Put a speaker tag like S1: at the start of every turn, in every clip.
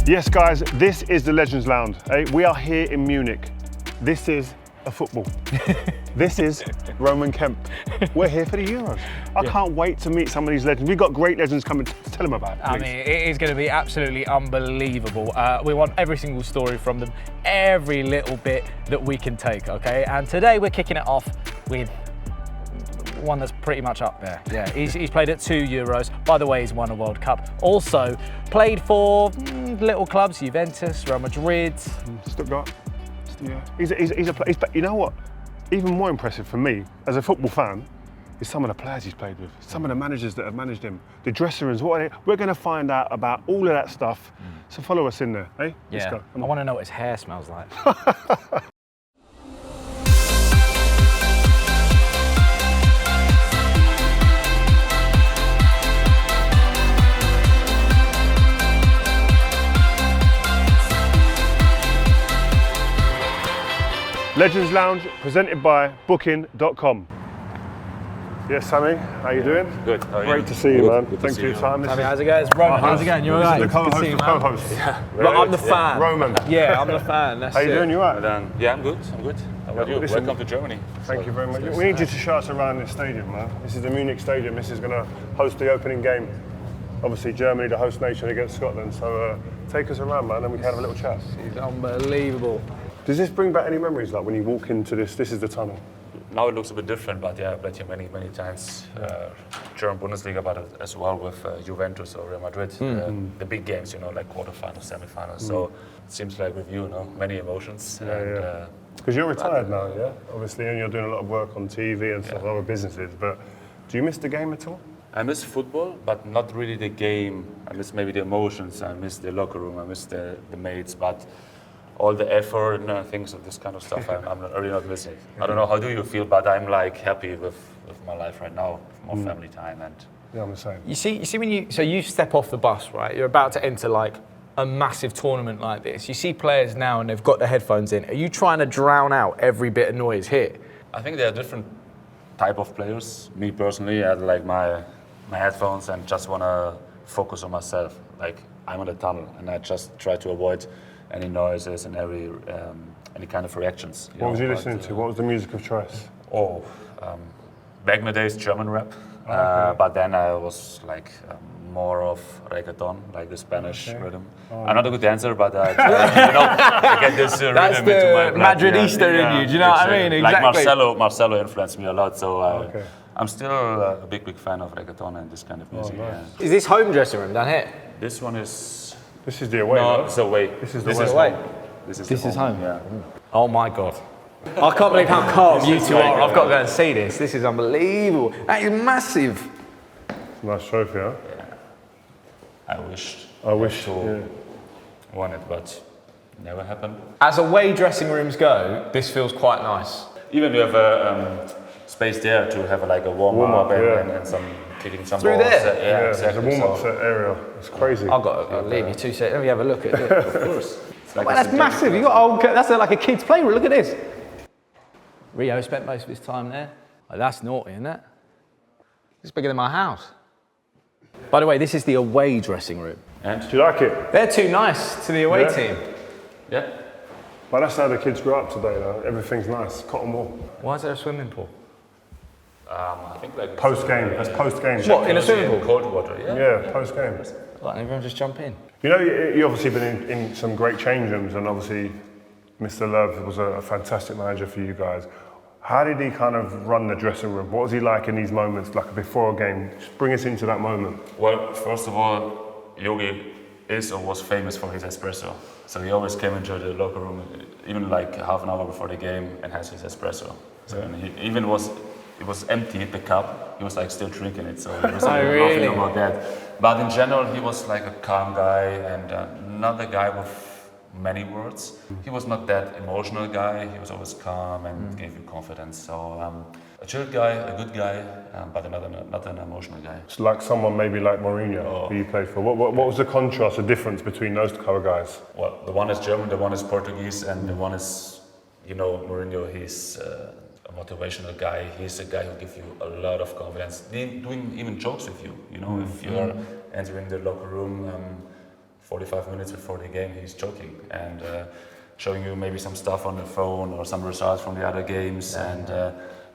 S1: Yes, guys, this is the Legends Lounge. We are here in Munich. This is a football. This is Roman Kemp. We're here for the Euros. I can't wait to meet some of these legends. We've got great legends coming. Tell them about it, please.
S2: I mean, it is going to be absolutely unbelievable. We want every single story from them, every little bit that we can take, okay? And today we're kicking it off with one that's pretty much up there. Yeah, he's played at 2 Euros. By the way, he's won a World Cup. Also played for little clubs, Juventus, Real Madrid.
S1: Stuttgart. Yeah. You know what? Even more impressive for me, as a football fan, is some of the players he's played with, some of the managers that have managed him, the dressing rooms. We're going to find out about all of that stuff. So follow us in there, eh?
S2: Yeah.
S1: Let's go.
S2: I want to know what his hair smells like.
S1: Legends Lounge, presented by Booking.com. Yes, Sami, how you doing?
S3: Good. How are you?
S1: Great to see you, man.
S3: Good to
S1: Thanks
S3: see
S1: for your
S3: you.
S1: time.
S2: Sami, how's it going? It's Roman. How's it going? You all right?
S1: This is the co-host
S2: Good to see
S1: of
S2: you, man.
S1: co-hosts.
S3: Yeah.
S2: But I'm the fan.
S1: Roman.
S2: Yeah, I'm the fan. That's
S1: How you doing? You all right?
S3: Yeah, I'm good. I'm good. How about you?
S1: Listen,
S3: Welcome to Germany.
S1: Thank you very much. We need you to show us around this stadium, man. This is the Munich Stadium. This is going to host the opening game. Obviously, Germany, the host nation, against Scotland. So take us around, man, and we can have a little chat.
S2: It's unbelievable.
S1: Does this bring back any memories, like when you walk into this is the tunnel?
S3: Now it looks a bit different, but yeah, I played here many times. German Bundesliga, but as well with Juventus or Real Madrid. The big games, you know, like quarterfinals, semifinals. So it seems like with you, many emotions.
S1: Because you're retired now, yeah? Obviously, and you're doing a lot of work on TV and stuff, other businesses. But do you miss the game at all?
S3: I miss football, but not really the game. I miss maybe the emotions. I miss the locker room. I miss the mates, but all the effort and things of this kind of stuff, I'm really not missing. I don't know, how do you feel, but I'm like happy with my life right now, more family time and...
S1: Yeah, I'm the same.
S2: You see when you step off the bus, right? You're about to enter like a massive tournament like this. You see players now and they've got their headphones in. Are you trying to drown out every bit of noise here?
S3: I think there are different type of players. Me personally, I had like my headphones and just want to focus on myself. Like I'm in the tunnel and I just try to avoid any noises and any kind of reactions.
S1: What was you listening to? What was the music of choice?
S3: Back in the days, German rap. But then I was like more of reggaeton, like the Spanish rhythm. I'm not a good dancer, but I try, to get this rhythm into my blood.
S2: Madridista in you, do you know what I mean? Exactly.
S3: Like Marcelo influenced me a lot, so I'm still a big fan of reggaeton and this kind of music.
S1: Nice.
S2: Is this home dressing room down here?
S3: This one is...
S1: This is the away,
S3: No,
S1: no?
S3: it's away.
S1: This is the
S2: away.
S3: Home. This
S2: is home?
S3: Yeah.
S2: Oh my God. I can't believe how calm you two are. I've got to go and see this. This is unbelievable. That is massive.
S1: Nice trophy, huh?
S3: I wish
S1: to
S3: won it, but never happened.
S2: As away dressing rooms go, this feels quite nice.
S3: Even we have a space there to have like a warm-up and some kicking some
S2: Through
S3: balls.
S2: there?
S1: Yeah,
S3: exactly.
S1: there's a warm-up set area. It's crazy.
S2: I've got to leave you 2 seconds. Let me have a look at it. Of course.
S3: Like
S2: Well, that's massive. You got that's like a kid's playroom. Look at this. Rio spent most of his time there. Oh, that's naughty, isn't it? It's bigger than my house. By the way, this is the away dressing room.
S3: And
S1: Do you like it?
S2: They're too nice to the away team.
S3: yeah,
S1: But that's how the kids grew up today, though. Everything's nice. Cotton wool.
S2: Why is there a swimming pool?
S3: I think like
S1: Post-game. That's post-game.
S2: What, in a swimming pool?
S3: Cold water.
S1: Yeah, post-game.
S2: Like, everyone just jump in.
S1: You know, you obviously been in some great change rooms, and obviously Mr. Love was a fantastic manager for you guys. How did he kind of run the dressing room? What was he like in these moments, like before a game? Just bring us into that moment.
S3: Well, first of all, Yogi is or was famous for his espresso. So he always came into the locker room, even like half an hour before the game, and has his espresso. So and he even it was empty, the cup, he was like still drinking it, so he was laughing about that. But in general, he was like a calm guy and not a guy with many words. He was not that emotional guy, he was always calm and gave you confidence. So a chill guy, a good guy, but not an emotional guy.
S1: It's like someone maybe like Mourinho, who you played for. What was the contrast, the difference between those couple of guys?
S3: Well, the one is German, the one is Portuguese, and the one is, Mourinho, he's a motivational guy. He's a guy who gives you a lot of confidence, doing even jokes with you. If you're entering the locker room, 45 minutes before the game, he's joking and showing you maybe some stuff on the phone or some results from the other games.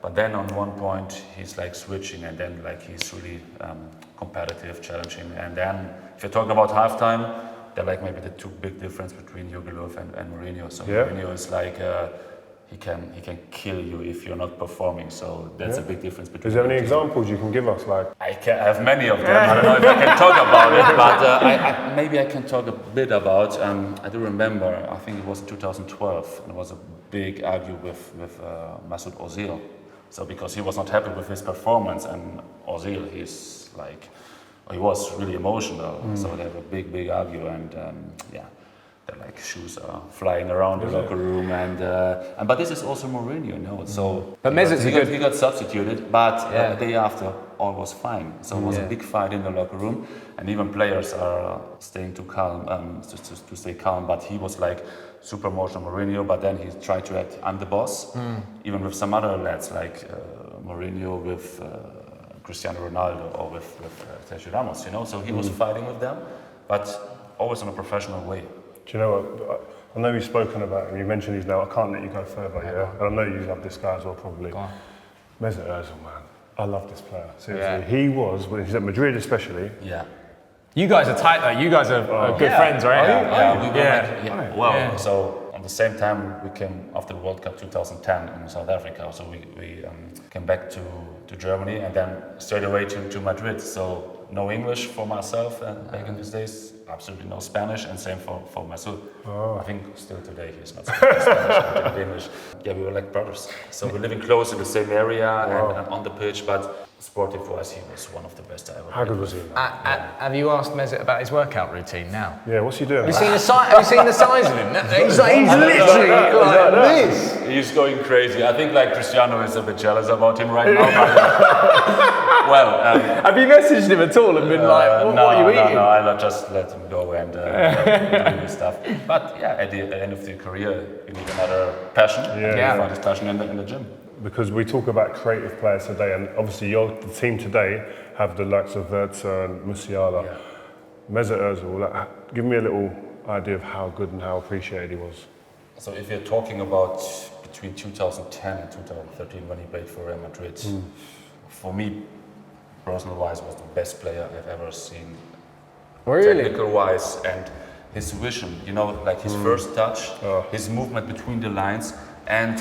S3: But then on one point, he's like switching, and then like he's really competitive, challenging. And then if you're talking about halftime, they're like maybe the two big difference between Jogi Löw and Mourinho. So Mourinho is like he can kill you if you're not performing. So that's a big difference between.
S1: Is there any examples you can give us? Like
S3: I have many of them. I don't know if I can talk about it, but maybe I can talk a bit about. I do remember. I think it was 2012, and it was a big argue with Mesut Ozil. So because he was not happy with his performance, and Ozil, he was really emotional. So they have a big argue, and their like shoes are flying around the locker room, and but this is also Mourinho, you know. So
S2: but
S3: he got substituted, but the day after all was fine. So it was a big fight in the locker room, and even players are staying too calm, to stay calm. But he was like super emotional, Mourinho. But then he tried to act, I'm the boss, even with some other lads like Mourinho with Cristiano Ronaldo or with Sergio Ramos, you know. So he was fighting with them, but always in a professional way.
S1: Do you know what? I know you've spoken about him, you mentioned he's now, I can't let you go further, and I know you love this guy as well, probably. Mesut Ozil, man. I love this player, seriously. He was, when he's at Madrid especially.
S3: Yeah.
S2: You guys are tight though, you guys are good friends, right?
S3: So at the same time, we came after the World Cup 2010 in South Africa, so we came back to Germany and then straight away to Madrid. So no English for myself, and back in these days, absolutely no Spanish, and same for Mesut. I think still today he's not speaking Spanish, I think English. Yeah, we were like brothers. So we're living close in the same area and on the pitch, but sportive wise, he was one of the best I ever.
S1: How good was he?
S2: Have you asked Mesut about his workout routine now?
S1: Yeah, what's he doing?
S2: Have you seen the size of him? He's literally like this.
S3: He's going crazy. I think like Cristiano is a bit jealous about him right now. But,
S2: have you messaged him at all and been like, what are you eating?
S3: No, I just let him go and do his stuff. But yeah, at the end of the career, you need another passion. You find his passion in the gym.
S1: Because we talk about creative players today, and obviously the team today have the likes of Vertza and Musiala. Mesut Ozil, give me a little idea of how good and how appreciated he was.
S3: So if you're talking about between 2010 and 2013 when he played for Real Madrid, for me, personal-wise, was the best player I've ever seen.
S2: Really?
S3: Technical-wise, and his vision, you know, like his first touch, his movement between the lines, and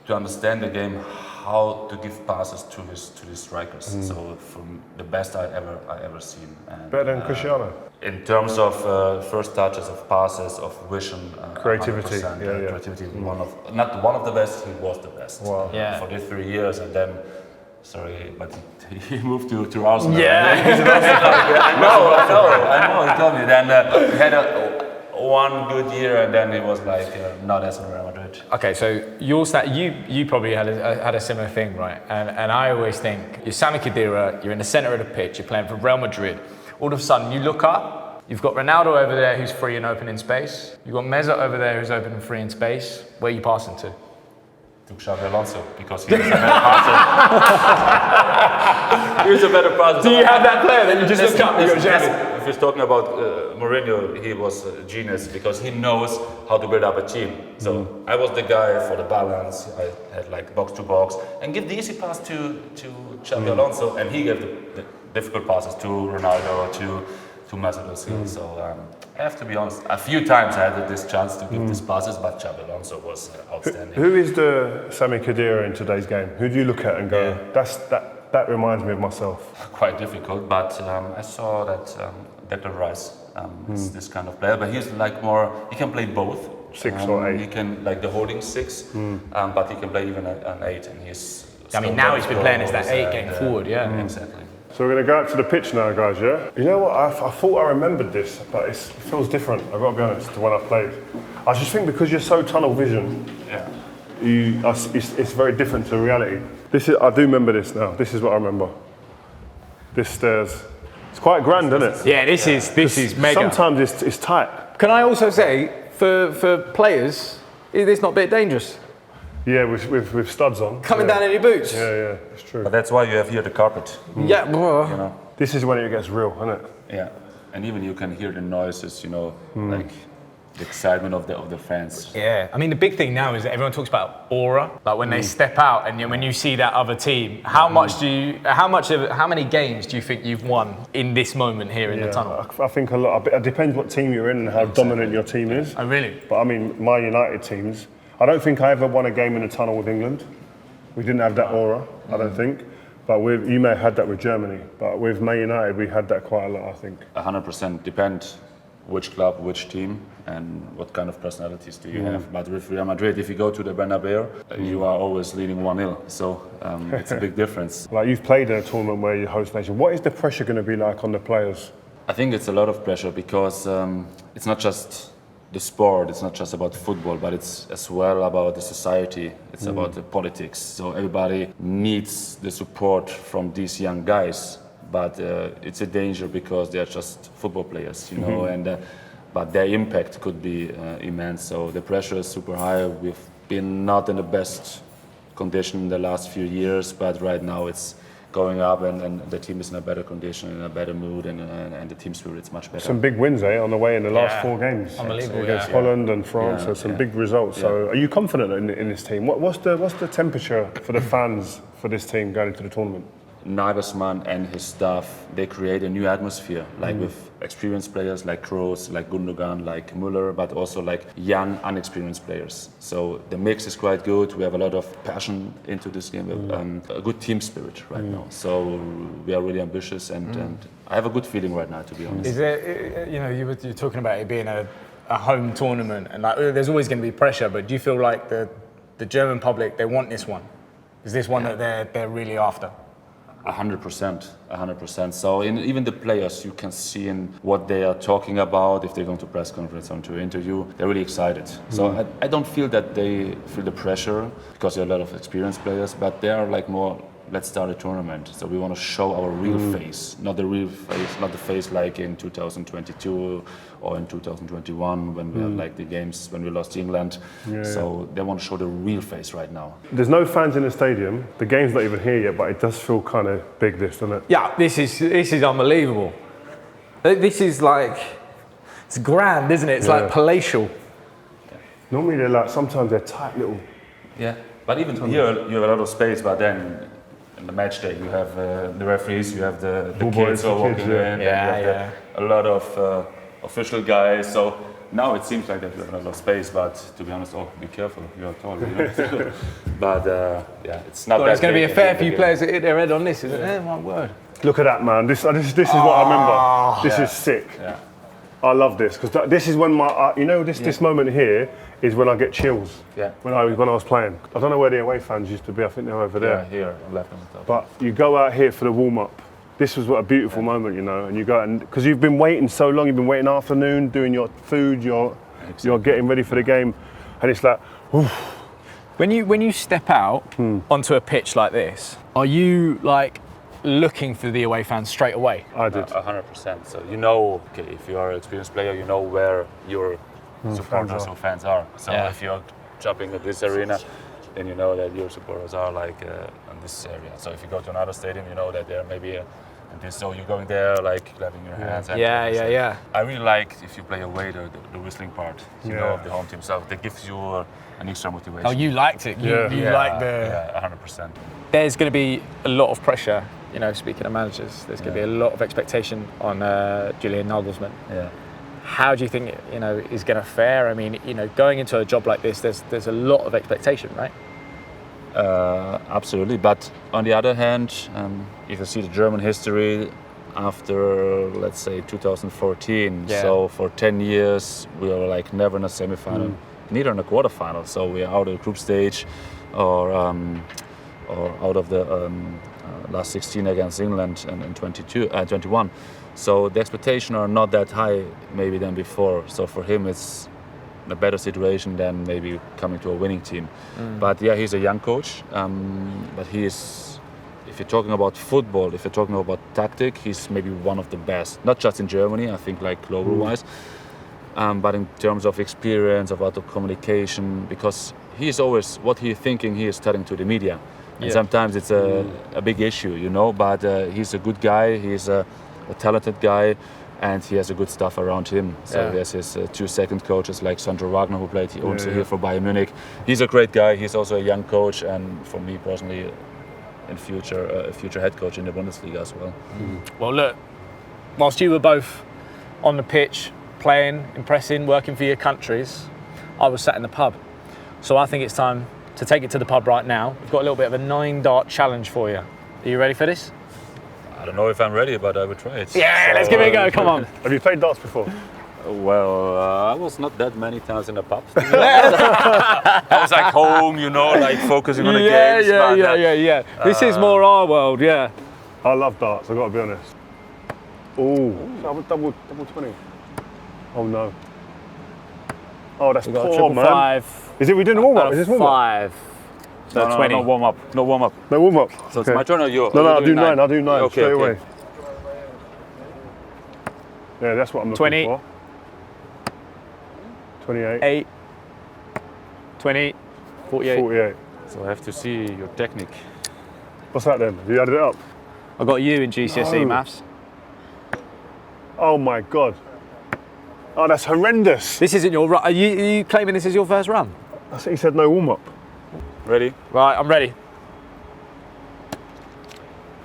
S3: to understand the game, how to give passes to his strikers. So from the best I ever seen. And,
S1: better than Cristiano?
S3: In terms of first touches, of passes, of vision,
S1: creativity.
S3: Creativity. Not one of the best. He was the best.
S1: Wow.
S3: For these 3 years, and then. Sorry, but he moved to Arsenal. I know. He told me. Then he had one good year, and then it was like not as in Real Madrid.
S2: Okay, so you probably had a similar thing, right? And I always think you're Sami Khedira, you're in the centre of the pitch, you're playing for Real Madrid. All of a sudden, you look up, you've got Ronaldo over there who's free and open in space. You've got Mesut over there who's open and free in space. Where are you passing to?
S3: To Xabi Alonso, because he was a better passer. He was a better passer.
S2: Do you have that player? Then you just look up and you go, Xabi.
S3: If you're talking about Mourinho, he was a genius because he knows how to build up a team. So I was the guy for the balance. I had like box to box and give the easy pass to Xabi Alonso, and he gave the difficult passes to Ronaldo, to Mesut Ozil. So I have to be honest, a few times I had this chance to give these passes, but Xabi Alonso was outstanding.
S1: Who is the Sami Khedira in today's game? Who do you look at and go, that reminds me of myself?
S3: Quite difficult, but I saw that Declan Rice is this kind of player, but he's like more, he can play both.
S1: 6 or 8.
S3: He can, like the holding 6, but he can play even an 8, and he's...
S2: I mean, now he's been playing as that 8 going forward,
S3: Exactly.
S1: So we're going to go out to the pitch now, guys, yeah? You know what, I thought I remembered this, but it feels different, I've got to be honest, to when I played. I just think because you're so tunnel vision, it's very different to reality. I do remember this now, this is what I remember. This stairs. It's quite grand, isn't it?
S2: Yeah, this is mega.
S1: Sometimes it's tight.
S2: Can I also say, for players, it's not a bit dangerous.
S1: Yeah, with studs on.
S2: Coming down in your boots.
S1: Yeah, it's true.
S3: But that's why you have here the carpet.
S2: Yeah, bro.
S3: You know?
S1: This is when it gets real, isn't it?
S3: Yeah. and even you can hear the noises, like the excitement of the fans.
S2: Yeah, I mean the big thing now is that everyone talks about aura. Like when they step out and when you see that other team, how many games do you think you've won in this moment here in the tunnel?
S1: I think a lot. It depends what team you're in and how dominant your team is.
S2: Oh really?
S1: But I mean, my United teams, I don't think I ever won a game in the tunnel with England. We didn't have that aura, I don't think. But you may have had that with Germany. But with Man United, we had that quite a lot, I think.
S3: 100% depend which club, which team, and what kind of personalities do you have. But with Real Madrid, if you go to the Bernabeu, you are always leading 1-0. So it's a big difference.
S1: Like you've played in a tournament where you're host nation. What is the pressure going to be like on the players?
S3: I think it's a lot of pressure because it's not just the sport, it's not just about football, but it's as well about the society, it's about the politics. So everybody needs the support from these young guys, but it's a danger because they're just football players, and but their impact could be immense. So the pressure is super high. We've been not in the best condition in the last few years, but right now it's going up, and the team is in a better condition, in a better mood, and the team spirit is much better.
S1: Some big wins, on the way in the last 4 games.
S2: Unbelievable,
S1: Against Holland and France, so some big results. So are you confident in this team? What's the temperature for the fans for this team going into the tournament?
S3: Nagelsmann and his staff, they create a new atmosphere, like with experienced players like Kroos, like Gundogan, like Muller, but also like young, unexperienced players. So the mix is quite good. We have a lot of passion into this game, a good team spirit right now. So we are really ambitious, and I have a good feeling right now, to be honest.
S2: Is there, you're talking about it being a home tournament, and like there's always going to be pressure, but do you feel like the German public, they want this one? Is this one that they're really after? 100%.
S3: So even the players, you can see in what they are talking about. If they're going to press conference or to interview, they're really excited. So I don't feel that they feel the pressure because there are a lot of experienced players, but they are like more, let's start a tournament. So we want to show our real face, not the real face, not the face like in 2022 or in 2021 when we had like the games when we lost England. So they want to show the real face right now.
S1: There's no fans in the stadium. The game's not even here yet, but it does feel kind of big, doesn't it?
S2: Yeah, this is unbelievable. This is like, it's grand, isn't it? It's like palatial.
S1: Normally they're like, sometimes they're tight little.
S3: Yeah, but even here you have a lot of space, but then in the match day you have the referees, you have the kids walking in, you have a lot of official guys. So now it seems like that you have a lot of space, but to be honest, be careful, you're tall. But it's not that.
S2: There's going to be a fair few players that hit their head on this, isn't it? My word.
S1: Look at that, man. This is what I remember. This is sick.
S3: Yeah.
S1: I love this because this is when this moment here is when I get chills.
S3: Yeah.
S1: When I was playing. I don't know where the away fans used to be. I think they're over there.
S3: Yeah, here on left on the top.
S1: But you go out here for the warm up. This was what a beautiful moment, and you go because you've been waiting so long. You've been waiting afternoon, doing your food. You're getting ready for the game, and it's like, oof.
S2: When you step out onto a pitch like this, are you like looking for the away fans straight away?
S1: I did.
S3: 100%. So if you are an experienced player, you know where your supporters or fans are. So if you're jumping at this arena, then you know that your supporters are like in this area. So if you go to another stadium, you know that there may be so you're going there like clapping your hands.
S2: Yeah.
S3: I really like if you play away the whistling part, of the home team. So that gives you an extra motivation.
S2: Oh, you liked it. You liked the.
S3: 100%.
S2: There's going to be a lot of pressure. Speaking of managers, there's going to be a lot of expectation on Julian Nagelsmann.
S3: Yeah.
S2: How do you think is going to fare? I mean, going into a job like this, there's a lot of expectation, right?
S3: Absolutely, but on the other hand, if you see the German history after, let's say, 2014, so for 10 years we were like never in a semi-final, neither in a quarter-final. So we are out of the group stage, or out of the last 16 against England in 21. So the expectations are not that high maybe than before. So for him it's a better situation than maybe coming to a winning team. But he's a young coach, but he is, if you're talking about football, if you're talking about tactic, he's maybe one of the best, not just in Germany, I think like global wise, but in terms of experience, about the communication, because he's always, what he's thinking, he is telling to the media. And sometimes it's a big issue, but he's a good guy, he's a talented guy, and he has a good staff around him. So he has his 2 second coaches like Sandro Wagner, who played also here for Bayern Munich. He's a great guy. He's also a young coach, and for me personally, in future, a future head coach in the Bundesliga as well.
S2: Well, look, whilst you were both on the pitch, playing, impressing, working for your countries, I was sat in the pub. So I think it's time to take it to the pub right now. We've got a little bit of a 9-dart challenge for you. Are you ready for this?
S3: I don't know if I'm ready, but I will try it.
S2: Yeah, let's give it a go. Come on.
S1: Have you played darts before?
S3: Well, I was not that many times in the pub. I was like home, like focusing on the games.
S2: Yeah. This is more our world, yeah.
S1: I love darts, I've got to be honest. Ooh, double 20. Oh no. Oh, that's
S2: We've got a
S1: poor,
S2: triple
S1: man.
S2: 5.
S1: Is it we doing a warm up? Is this warm up?
S2: 5. So
S3: No,
S2: 20.
S3: no warm up. No warm up.
S1: No warm up.
S3: So it's my turn or yours?
S1: No, I'll do 9. I'll do 9
S3: Okay,
S1: straight
S3: okay.
S1: away. Yeah, that's what I'm looking
S2: 20.
S1: for. 28.
S2: 8. 20. 48.
S1: 48.
S3: So I have to see your technique.
S1: What's that then? Have you added it up?
S2: I got you in GCSE
S1: No.
S2: maths.
S1: Oh my god. Oh, that's horrendous.
S2: This isn't your run. Are you claiming this is your first run?
S1: I think he said no warm up.
S3: Ready?
S2: Right, I'm ready.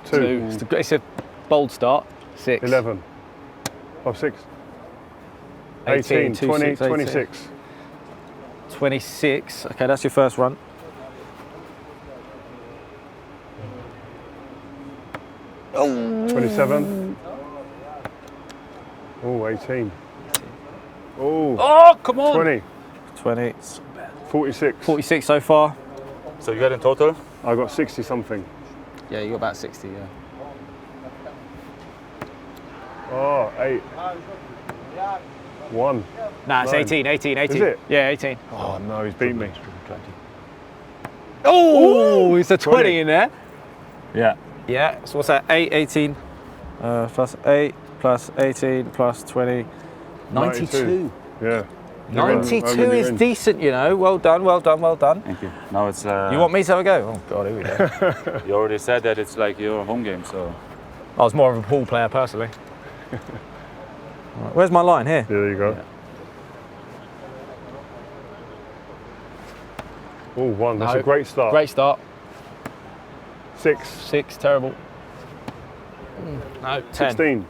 S1: 2.
S2: It's a bold start. 6.
S1: 11. 6.
S2: 18,
S1: 18.
S2: 2,
S1: 20.
S2: 6, 18.
S1: 26.
S2: 26. Okay, that's your first run.
S1: Oh. 27. Oh, 18. Oh.
S2: Oh, come on.
S1: 20.
S2: 20.
S1: 46.
S2: 46 so far.
S3: So you got in total?
S1: I got 60 something.
S2: Yeah, you got about 60, yeah.
S1: Oh, 8. 1.
S2: Nah, it's
S1: 9.
S2: 18, 18.
S1: Is it?
S2: Yeah, 18.
S1: Oh no, he's beat me.
S2: Oh, it's a 20 in there.
S3: Yeah.
S2: Yeah, so what's that? 8, 18, plus 8, plus 18, plus 20. 92.
S1: Yeah.
S2: 92
S1: You're in.
S2: is decent, you know. Well done, well done, well done.
S3: Thank you. Now it's.
S2: You want me to have a go? Oh, God, here we go.
S3: You already said that it's like your home game, so.
S2: I was more of a pool player, personally. Right, where's my line? Here.
S1: Yeah, there you go.
S3: Yeah.
S1: Oh, 1. That's
S2: No.
S1: a great start.
S2: Great start.
S1: 6.
S2: 6, terrible. No, 10.
S1: 16.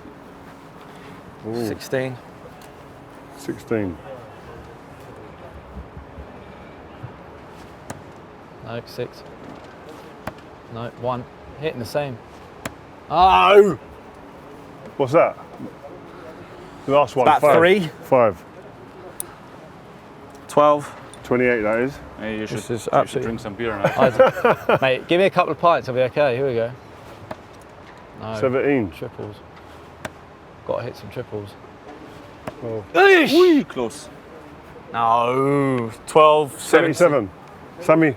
S1: Ooh,
S2: 16.
S1: 16.
S2: No, 6. No, 1. Hitting the same. Oh!
S1: What's that? The last one.
S2: About
S1: 5.
S2: 3.
S1: 5.
S2: 12.
S1: 28, that is.
S3: Hey, you should,
S2: This is
S3: you should
S2: absolutely-
S3: drink some beer now.
S2: Mate, give me a couple of pints, I'll be okay. Here we go. No.
S1: 17.
S2: Triples. Got to hit some triples.
S1: Oh.
S3: Wee, close.
S2: No. 12,
S1: 77. Sammy,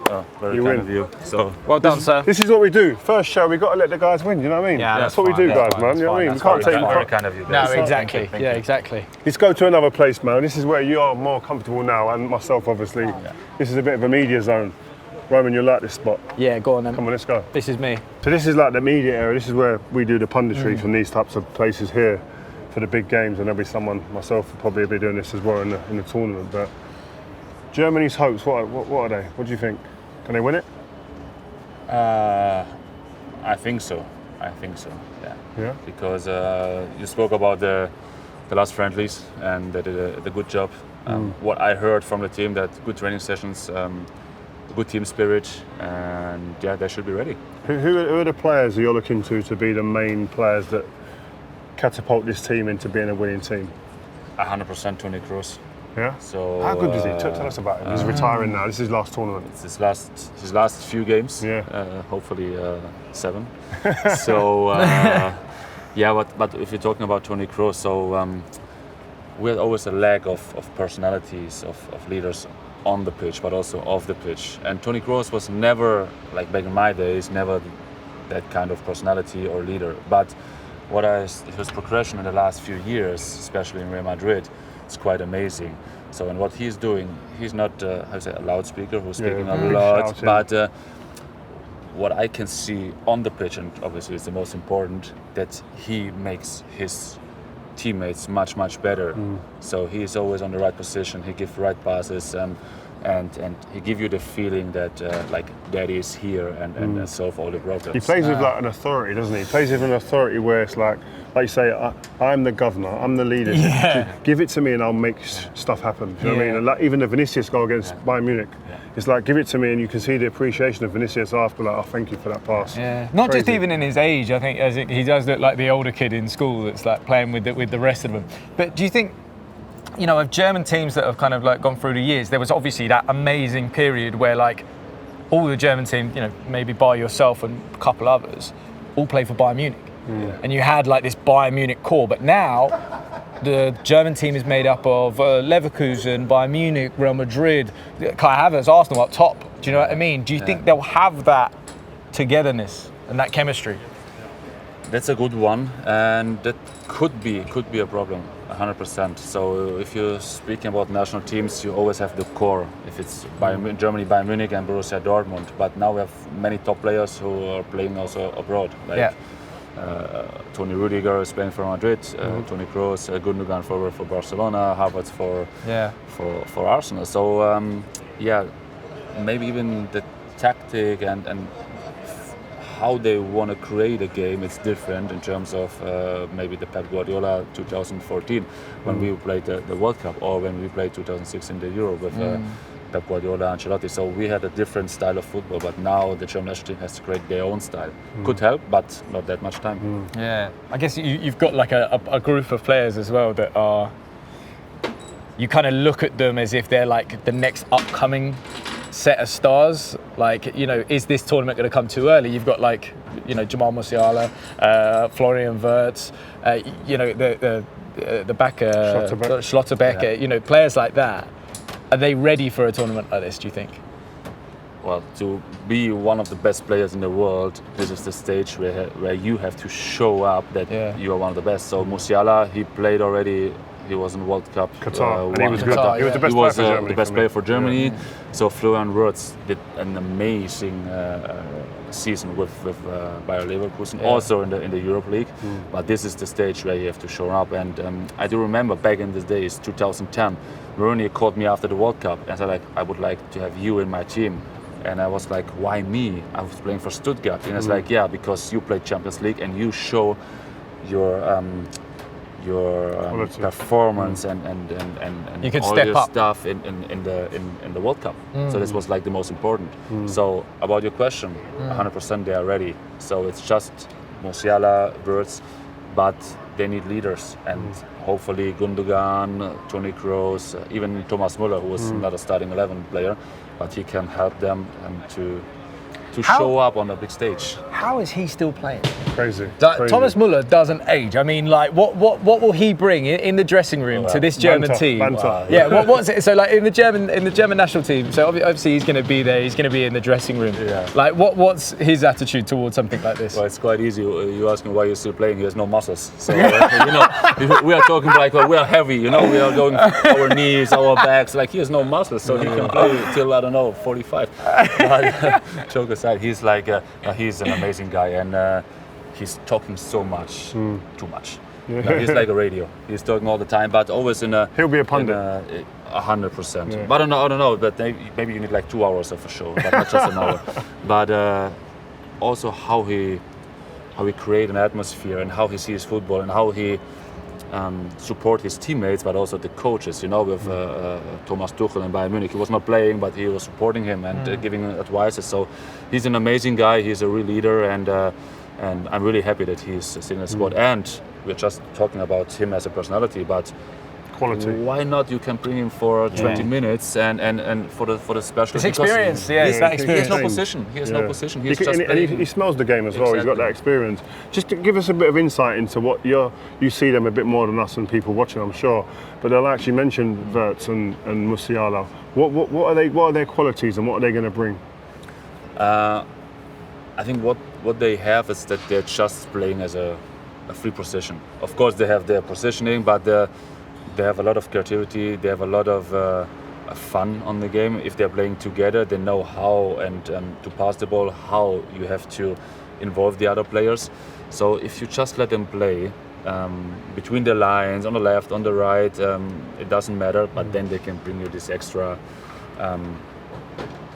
S3: Oh, very
S1: You
S3: kind
S1: win.
S3: of you. So.
S2: Well done, sir.
S1: this is what we do. First show, we got to let the guys win, you know what I mean?
S2: Yeah,
S1: that's
S2: that's
S1: what we
S2: fine,
S1: do,
S2: that's
S1: guys,
S2: fine,
S1: man.
S2: that's
S1: You know what I
S2: fine,
S1: mean? We
S2: that's
S1: can't
S2: fine.
S1: take
S3: Very kind of you.
S2: No,
S3: guys. So,
S2: exactly.
S3: thank
S2: Yeah,
S3: you.
S2: exactly.
S1: Let's go to another place, man. This is where you are more comfortable now, and myself, obviously. This is a bit of a media zone. Roman, you'll like this spot.
S2: Yeah, go on then.
S1: Come on, let's go.
S2: This is me.
S1: So this is like the media area. This is where we do the punditry from these types of places here for the big games, and there'll be someone, myself, will probably be doing this as well in the tournament. But Germany's hopes, what are they? What do you think? Can they win it?
S3: I think so. Yeah.
S1: Yeah.
S3: Because you spoke about the last friendlies and they did a good job. What I heard from the team, that good training sessions, good team spirit, and yeah, they should be ready.
S1: Who are the players that you're looking to be the main players that catapult this team into being a winning team?
S3: 100% Toni Kroos.
S1: Yeah.
S3: So
S1: How good is he? Tell us about him. He's retiring now. This is his last tournament.
S3: It's his last few games.
S1: Yeah.
S3: Hopefully 7. So yeah, but if you're talking about Toni Kroos, so we had always a lack of personalities, of leaders on the pitch, but also off the pitch. And Toni Kroos was never, like back in my days, never that kind of personality or leader. But his progression in the last few years, especially in Real Madrid, is quite amazing. So, and what he's doing, he's not a loudspeaker who's speaking a lot,
S1: shouting.
S3: but what I can see on the pitch, and obviously it's the most important, that he makes his teammates much better. So he's always on the right position. He gives right passes, and he give you the feeling that like daddy is here and solve all the problems.
S1: He plays with like an authority, doesn't he? He plays with an authority where it's like you say, I'm the governor, I'm the leader.
S2: Yeah.
S1: Give it to me and I'll make stuff happen. You know what I mean? And like, even the Vinicius goal against Bayern Munich, it's like give it to me, and you can see the appreciation of Vinicius after, like, oh, thank you for that pass.
S2: Yeah, not just
S1: Crazy.
S2: even in his age. I think he does look like the older kid in school that's like playing with the rest of them. But do you think, you know, of German teams that have kind of like gone through the years, there was obviously that amazing period where like all the German teams, you know, maybe by yourself and a couple others, all play for Bayern Munich. And you had like this Bayern Munich core, but now the German team is made up of Leverkusen, Bayern Munich, Real Madrid, Kai Havertz, Arsenal up top. Do you know what I mean? Do you think they'll have that togetherness and that chemistry?
S3: That's a good one, and that could be a problem, 100%. So if you're speaking about national teams, you always have the core. If it's Germany, Bayern Munich and Borussia Dortmund, but now we have many top players who are playing also abroad. Like Toni Rüdiger is playing for Madrid, Toni Kroos, Gundogan for Barcelona, Havertz for Arsenal. So maybe even the tactic and how they want to create a game, it's different in terms of maybe the Pep Guardiola 2014 when we played the World Cup, or when we played 2016 the Euro with Pep Guardiola and Ancelotti. So we had a different style of football, but now the German national team has to create their own style. Could help, but not that much time.
S2: Yeah, I guess you've got like a group of players as well that are, you kind of look at them as if they're like the next upcoming set of stars. Like, you know, is this tournament going to come too early? You've got like, you know, Jamal Musiala, Florian Wirtz, you know, the back Schlotterbeck, you know, players like that. Are they ready for a tournament like this, do you think?
S3: Well, to be one of the best players in the world, this is the stage where you have to show up that you are one of the best. So Musiala, he played already. He was in World Cup
S1: Qatar, and he was good.
S2: Qatar,
S1: He was the best player for Germany.
S3: The best player for Germany. So Florian Wirtz did an amazing season with Bayer Leverkusen, also in the Europe League. But this is the stage where you have to show up. And I do remember back in the days, 2010, Rooney called me after the World Cup and said, like, I would like to have you in my team. And I was like, why me? I was playing for Stuttgart. And it's like, yeah, because you played Champions League and you show your performance and
S2: you can
S3: all
S2: step
S3: your
S2: up
S3: stuff in the World Cup. So this was like the most important. So about your question, 100% they are ready. So it's just Musiala, Wirtz, but they need leaders, and hopefully Gundogan, Toni Kroos, even Thomas Muller, who was not a starting 11 player, but he can help them to show up on the big stage.
S2: How is he still playing?
S1: Crazy.
S2: Thomas Muller doesn't age. I mean, like, what will he bring in the dressing room to this German team?
S1: Banter.
S2: Yeah, what's it? So, like, in the German national team. So obviously he's going to be there. He's going to be in the dressing room.
S3: Yeah.
S2: Like, what's his attitude towards something like this?
S3: Well, it's quite easy. You ask him why you're still playing. He has no muscles. So you know, we are talking like, well, we are heavy. You know, we are going our knees, our backs. Like, he has no muscles, so he can play till, I don't know, 45. But joke aside, he's like he's an amazing guy, and he's talking so much, too much. Like, he's like a radio. He's talking all the time, but always in a.
S1: He'll be a pundit.
S3: 100%.
S1: Yeah.
S3: But I don't know. But maybe you need like 2 hours of a show, but not just an hour. But also how he create an atmosphere, and how he sees football, and how he support his teammates, but also the coaches. You know, with Thomas Tuchel in Bayern Munich, he was not playing, but he was supporting him and giving advices. So he's an amazing guy. He's a real leader, and I'm really happy that he's in the squad. And we're just talking about him as a personality, but
S1: Quality.
S3: why not? You can bring him for 20 minutes and for the special.
S2: His experience, it's that
S3: He has
S2: experience.
S3: no position. He has no position. He's just
S1: and he smells the game as well. He's got
S3: Exactly.
S1: that experience. Just to give us a bit of insight into what you see them a bit more than us and people watching, I'm sure. But they'll actually mention Wirtz and Musiala. What are they? What are their qualities, and what are they going to bring?
S3: I think what they have is that they're just playing as a free position. Of course, they have their positioning, but they have a lot of creativity. They have a lot of fun on the game. If they're playing together, they know how and to pass the ball, how you have to involve the other players. So if you just let them play, between the lines, on the left, on the right, it doesn't matter. But then they can bring you this extra.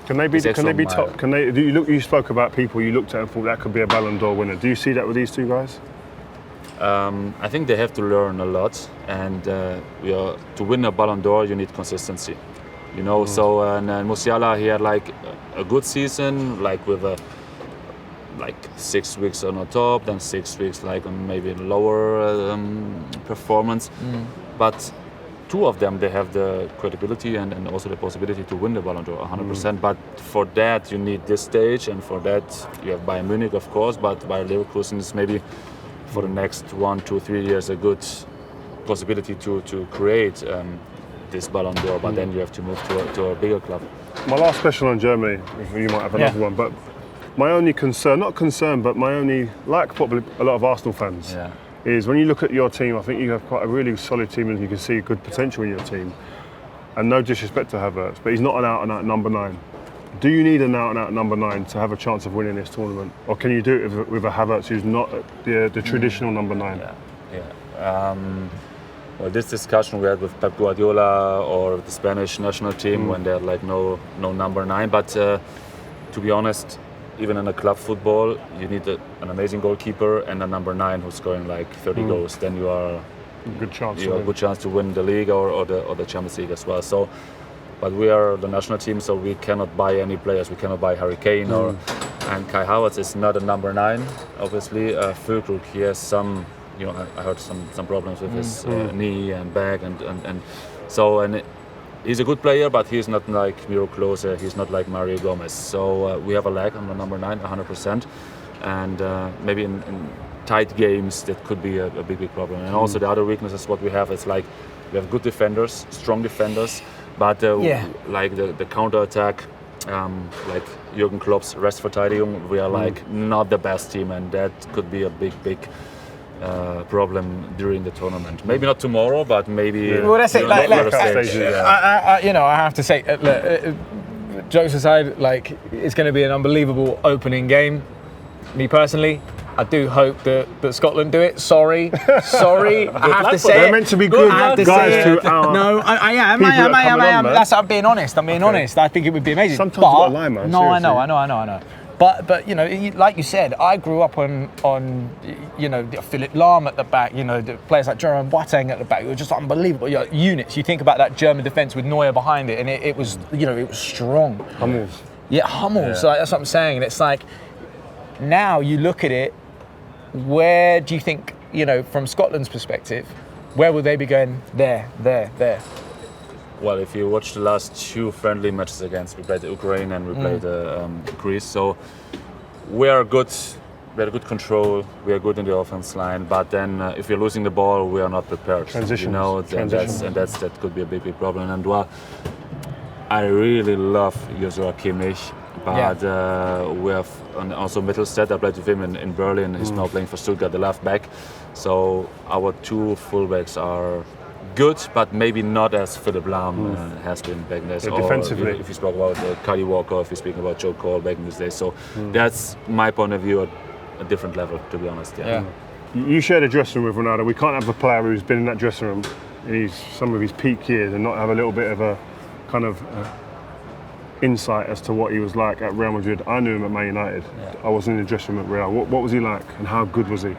S1: Can they be
S3: mile.
S1: top? Can they? Do you look? You spoke about people you looked at and thought that could be a Ballon d'Or winner. Do you see that with these two guys?
S3: I think they have to learn a lot, and to win a Ballon d'Or, you need consistency. You know, so Musiala, he had like a good season, like with like 6 weeks on the top, then 6 weeks like on maybe lower performance. But two of them, they have the credibility and also the possibility to win the Ballon d'Or 100%. But for that, you need this stage, and for that, you have Bayern Munich, of course, but Bayer Leverkusen is maybe for the next 1, 2, 3 years a good possibility to create this Ballon d'Or, but then you have to move to a bigger club.
S1: My last question on Germany, you might have another one, but my only concern, not concern, but my only, like probably a lot of Arsenal fans, is when you look at your team, I think you have quite a really solid team and you can see good potential in your team. And no disrespect to Havertz, but he's not an out-and-out number 9. Do you need an out-and-out number 9 to have a chance of winning this tournament? Or can you do it with a Havertz who's not the traditional number 9?
S3: Well, this discussion we had with Pep Guardiola or the Spanish national team when they had like no number 9. But to be honest, even in a club football, you need an amazing goalkeeper and a number 9 who's scoring like 30 goals. Then you are
S1: a good chance
S3: to win the league or the Champions League as well. So, but we are the national team, so we cannot buy any players. We cannot buy Harry Kane and Kai Havertz is not a number 9. Obviously, Füllkrug, he has some. You know, I heard some problems with his knee and back and so he's a good player, but he's not like Miro Klose, he's not like Mario Gomez. So we have a lack on the number 9, 100%, and maybe in tight games that could be a big problem. And also the other weakness is what we have. It's like we have good defenders, strong defenders, but like the counter attack. Like Jürgen Klopp's Restverteidigung, we are like not the best team, and that could be a big problem during the tournament. Maybe not tomorrow, but maybe.
S2: Well, that's it. I have to say, jokes aside, like it's going to be an unbelievable opening game. Me personally, I do hope that Scotland do it. Sorry. I have to say
S1: they're meant to be good guys to our.
S2: No, I am. That's I'm being honest. I think it would be amazing.
S1: Sometimes you've got to lie, man.
S2: No,
S1: seriously.
S2: I know. But you know, like you said, I grew up on Philipp Lahm at the back. You know, the players like Jerome Boateng at the back. It was just unbelievable. Units. You think about that German defence with Neuer behind it, and it was it was strong.
S1: Hummels.
S2: Yeah, Hummels. So that's what I'm saying. And it's like now you look at it. Where do you think, from Scotland's perspective, where will they be going? There.
S3: Well, if you watch the last 2 friendly matches against, we played Ukraine and we played Greece. So we are good. We had good control. We are good in the offense line. But then, if we're losing the ball, we are not prepared.
S1: Transitions.
S3: That could be a big problem. And well, I really love Joshua Kimmich. But we have also Mittelstadt. I played with him in Berlin. He's now playing for Stuttgart, the left back. So our 2 fullbacks are good, but maybe not as Philipp Lahm has been back in the days.
S1: Defensively.
S3: If you spoke about Kyle Walker, if you speak about Joe Cole back in these days. So that's my point of view at a different level, to be honest. Yeah.
S1: You shared a dressing room with Ronaldo. We can't have a player who's been in that dressing room in some of his peak years and not have a little bit of a kind of insight as to what he was like at Real Madrid. I knew him at Man United. I was in the dressing room at Real. What was he like and how good was he?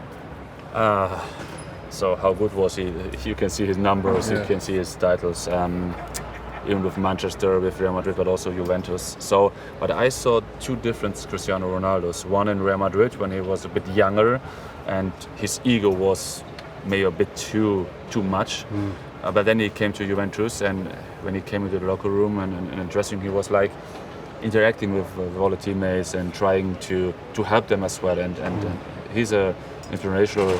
S3: So how good was he? You can see his numbers, you can see his titles, even with Manchester, with Real Madrid, but also Juventus. So, but I saw 2 different Cristiano Ronaldos. One in Real Madrid when he was a bit younger, and his ego was maybe a bit too much. But then he came to Juventus, and when he came into the locker room and in the dressing room, he was like interacting with all the teammates and trying to help them as well. And he's an inspirational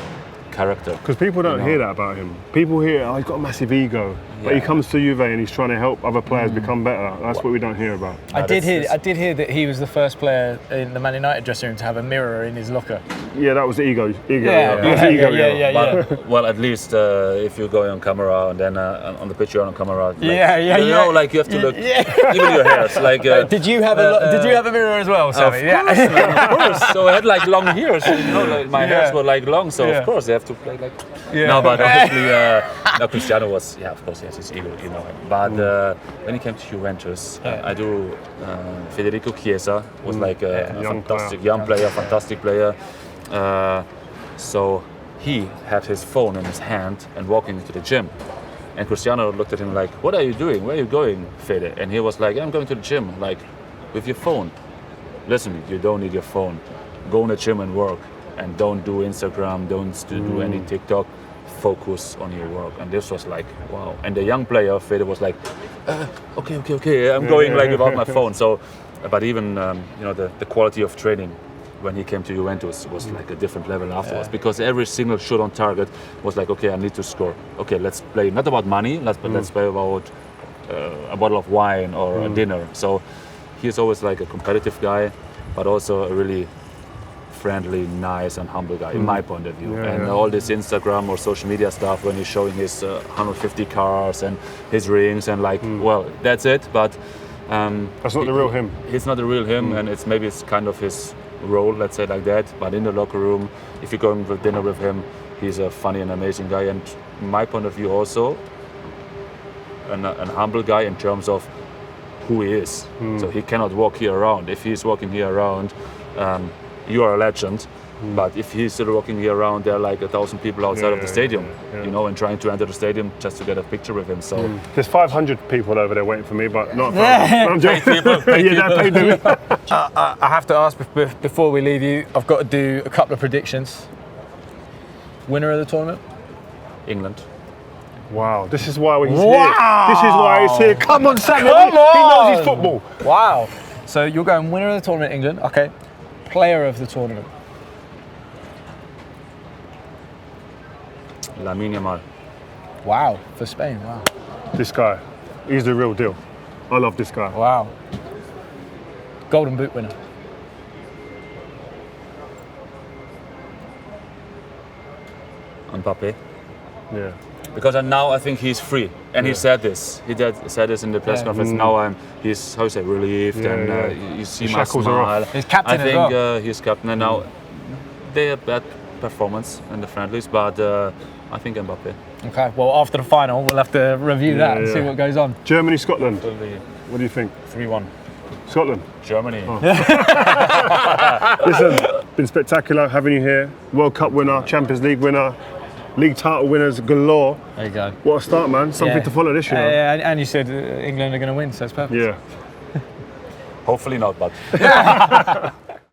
S3: character.
S1: Because people don't hear that about him. People hear, he's got a massive ego, but he comes to Juve and he's trying to help other players become better. That's what we don't hear about.
S2: I did hear that he was the first player in the Man United dressing room to have a mirror in his locker.
S1: Yeah, that was the ego.
S3: Well, at least if you're going on camera and then on the picture on camera, like, you have to look. Even your hair. Like.
S2: Did you have a mirror as well, Sami?
S3: Of course. So I had like long hairs. Like my hairs were like long. So of course they have have to play like. No, but obviously, no, Cristiano was, of course, he has his ego, you know him. But when he came to Juventus, I do. Federico Chiesa was like a fantastic young player, fantastic player. So he had his phone in his hand and walking into the gym. And Cristiano looked at him like, "What are you doing? Where are you going, Fede?" And he was like, "I'm going to the gym, like, with your phone." Listen, you don't need your phone. Go in the gym and work. And don't do Instagram, don't do any TikTok. Focus on your work. And this was like, wow. And the young player, Fede, was like, okay, I'm going like without my phone. So, but even, the quality of training when he came to Juventus was like a different level afterwards, because every single shot on target was like, okay, I need to score. Okay, let's play not about money, but let's play about a bottle of wine or a dinner. So he's always like a competitive guy, but also a really friendly, nice and humble guy, in my point of view. All this Instagram or social media stuff when he's showing his 150 cars and his rings and like, well, that's it. But
S1: that's not the real him.
S3: He's not the real him, and it's kind of his role, let's say like that. But in the locker room, if you're going for dinner with him, he's a funny and amazing guy. And in my point of view, also an humble guy in terms of who he is. So he cannot walk here around. If he's walking here around, you are a legend. But if he's still walking here around, there are like 1,000 people outside of the stadium, and trying to enter the stadium just to get a picture with him. So
S1: there's 500 people over there waiting for me, but not 500. I'm joking. Paid people.
S2: I have to ask before we leave you. I've got to do a couple of predictions. Winner of the tournament?
S3: England.
S1: Wow, this is why he's here. This is why he's here. Come on, Sam. He knows his football.
S2: Wow. So you're going winner of the tournament, England. Okay. Player of the tournament.
S3: Lamine Yamal.
S2: Wow, for Spain. Wow.
S1: This guy, he's the real deal. I love this guy.
S2: Wow. Golden Boot winner.
S3: Mbappe.
S1: Yeah.
S3: Because now I think he's free, and he said this. He said this in the press conference. Now he's relieved, and you see my smile.
S2: He's captain
S3: I think he's captain, and now they had bad performance in the friendlies, but I think Mbappe.
S2: Okay. Well, after the final, we'll have to review that and see what goes on.
S1: Germany, Scotland. What do you think?
S3: 3-1.
S1: Scotland.
S3: Germany.
S1: Oh. Listen, been spectacular having you here. World Cup winner, Champions League winner. League title winners galore.
S2: There you go.
S1: What a start, man. Something to follow this year.
S2: Yeah, and you said England are going to win, so it's perfect.
S1: Yeah.
S3: Hopefully not, but.